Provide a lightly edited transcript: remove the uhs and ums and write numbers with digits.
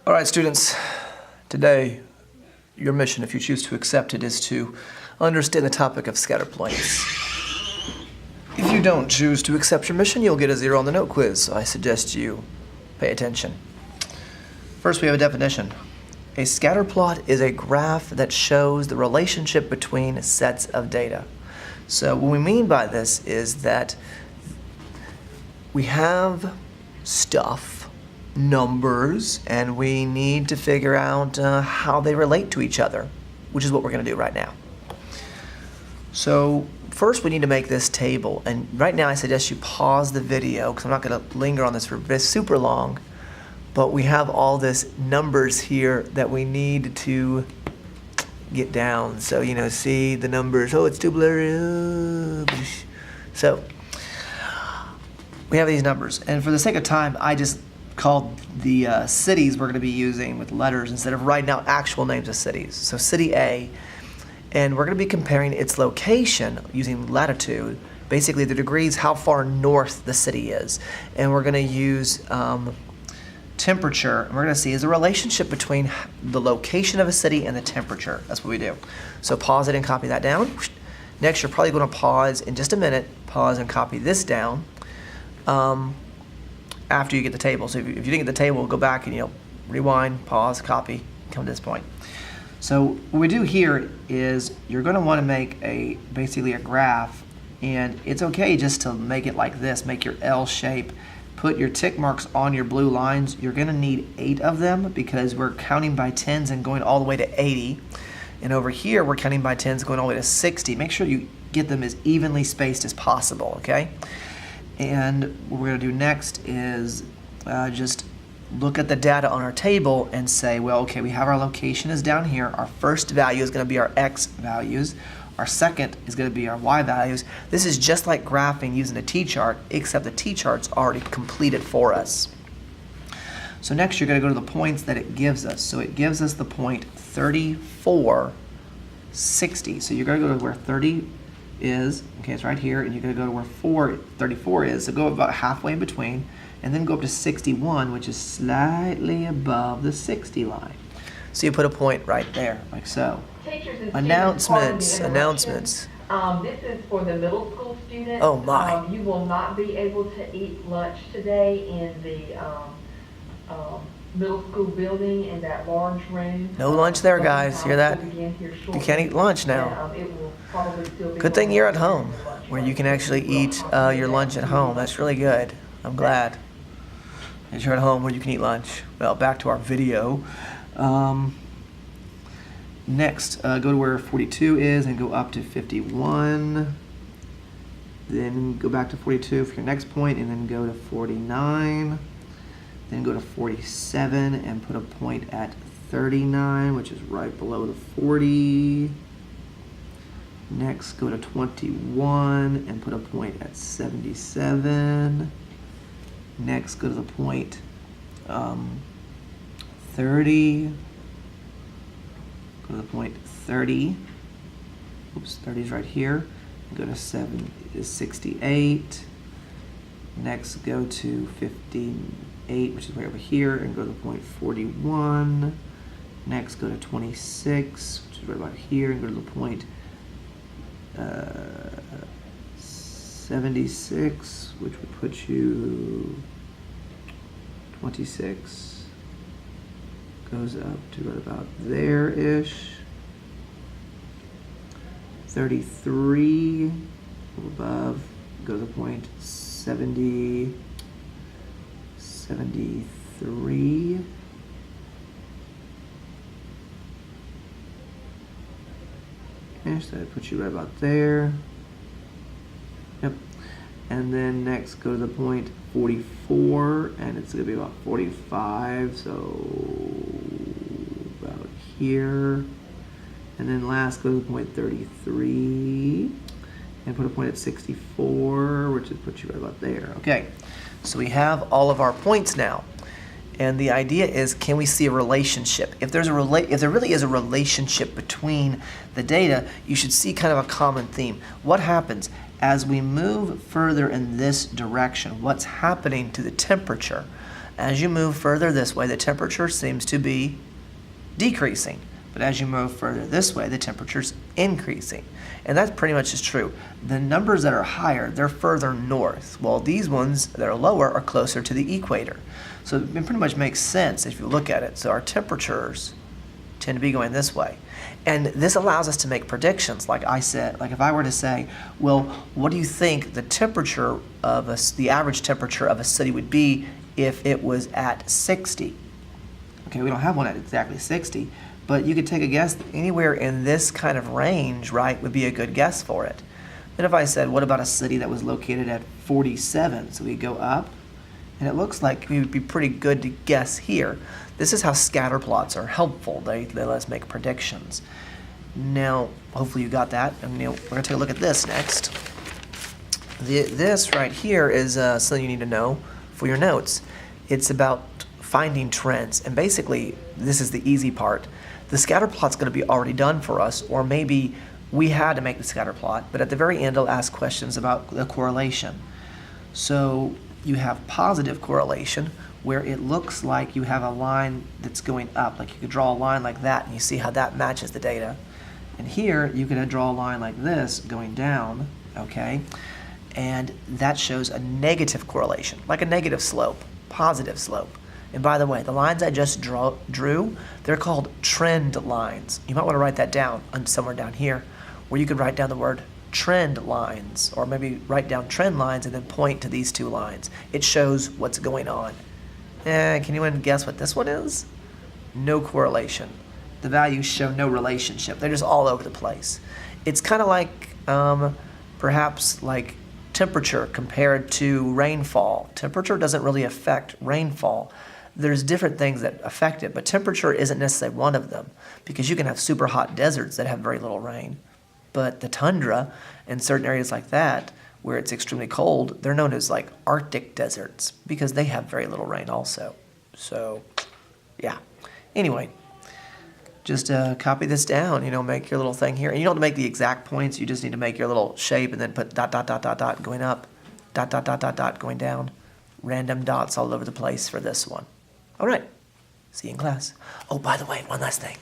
All right, students, today your mission, if you choose to accept it, is to understand the topic of scatter points. If you don't choose to accept your mission, you'll get a 0 on the note quiz, so I suggest you pay attention. First, we have a definition. A scatter plot is a graph that shows the relationship between sets of data. So what we mean by this is that we have stuff, numbers, and we need to figure out how they relate to each other, which is what we're going to do right now. So first we need to make this table, and right now I suggest you pause the video because I'm not going to linger on this for super long, but we have all this numbers here that we need to get down. So, you know, see the numbers, oh, it's too blurry. So we have these numbers, and for the sake of time, I just called the cities we're going to be using with letters instead of writing out actual names of cities. So city A, and we're going to be comparing its location using latitude, basically the degrees, how far north the city is. And we're going to use temperature, and we're going to see is a relationship between the location of a city and the temperature. That's what we do. So pause it and copy that down. Next, you're probably going to pause in just a minute, pause and copy this down. After you get the table. So if you didn't get the table, go back and rewind, pause, copy, come to this point. So what we do here is you're going to want to make basically a graph, and it's okay just to make it like this, make your L shape, put your tick marks on your blue lines. You're going to need 8 of them because we're counting by tens and going all the way to 80. And over here we're counting by tens going all the way to 60. Make sure you get them as evenly spaced as possible, okay? And what we're going to do next is just look at the data on our table and say, well, okay, we have our location is down here. Our first value is going to be our X values. Our second is going to be our Y values. This is just like graphing using a T-chart, except the T-chart's already completed for us. So next you're going to go to the points that it gives us. So it gives us the point 34, 60. So you're going to go to where 30 is, okay, it's right here, and you're going to go to where 34 is, so go about halfway in between, and then go up to 61, which is slightly above the 60 line. So you put a point right there, like so. Announcements. This is for the middle school students. Oh my. You will not be able to eat lunch today in the middle school building in that large room. No lunch there, guys. Hear that? You can't eat lunch now. Good thing you're at home, where you can actually eat your lunch at home. That's really good. I'm glad that you're at home where you can eat lunch. Well, back to our video. Next, go to where 42 is and go up to 51. Then go back to 42 for your next point, and then go to 49. Then go to 47 and put a point at 39, which is right below the 40. Next, go to 21 and put a point at 77. Next, go to the point 30. Go to the point 30. Oops, 30 is right here. Go to 7 is 68. Next, go to 58, which is way over here, and go to the point 41. Next, go to 26, which is right about here, and go to the point 76, which would put you 26. Goes up to right about there-ish. 33 above, goes to point 73. Okay, so that puts you right about there. Yep. And then next go to the point 44, and it's going to be about 45, so about here. And then last go to the point 33, and put a point at 64, which would put you right about there. Okay, so we have all of our points now. And the idea is, can we see a relationship? If there really is a relationship between the data, you should see kind of a common theme. What happens as we move further in this direction? What's happening to the temperature? As you move further this way, the temperature seems to be decreasing. But as you move further this way, the temperature's increasing. And that pretty much is true. The numbers that are higher, they're further north, while these ones that are lower are closer to the equator. So it pretty much makes sense if you look at it. So our temperatures tend to be going this way. And this allows us to make predictions, like I said. Like if I were to say, well, what do you think the temperature of the average temperature of a city would be if it was at 60? Okay, we don't have one at exactly 60, but you could take a guess anywhere in this kind of range, right, would be a good guess for it. Then if I said, what about a city that was located at 47? So we go up, and it looks like it would be pretty good to guess here. This is how scatter plots are helpful. They let us make predictions. Now, hopefully you got that. And we're going to take a look at this next. This right here is something you need to know for your notes. It's about finding trends. And basically, this is the easy part. The scatter plot's going to be already done for us, or maybe we had to make the scatter plot, but at the very end it'll ask questions about the correlation. So you have positive correlation, where it looks like you have a line that's going up. Like you could draw a line like that, and you see how that matches the data. And here, you could draw a line like this going down, okay? And that shows a negative correlation, like a negative slope, positive slope. And by the way, the lines I just drew, they're called trend lines. You might want to write that down somewhere down here, where you could write down the word trend lines, or maybe write down trend lines and then point to these two lines. It shows what's going on. Can anyone guess what this one is? No correlation. The values show no relationship. They're just all over the place. It's kind of like, perhaps like temperature compared to rainfall. Temperature doesn't really affect rainfall. There's different things that affect it, but temperature isn't necessarily one of them, because you can have super hot deserts that have very little rain. But the tundra and certain areas like that, where it's extremely cold, they're known as like Arctic deserts, because they have very little rain also. So, yeah. Anyway, just copy this down, make your little thing here. And you don't have to make the exact points, you just need to make your little shape and then put dot, dot, dot, dot, dot going up, dot, dot, dot, dot, dot going down. Random dots all over the place for this one. All right, see you in class. Oh, by the way, one last thing.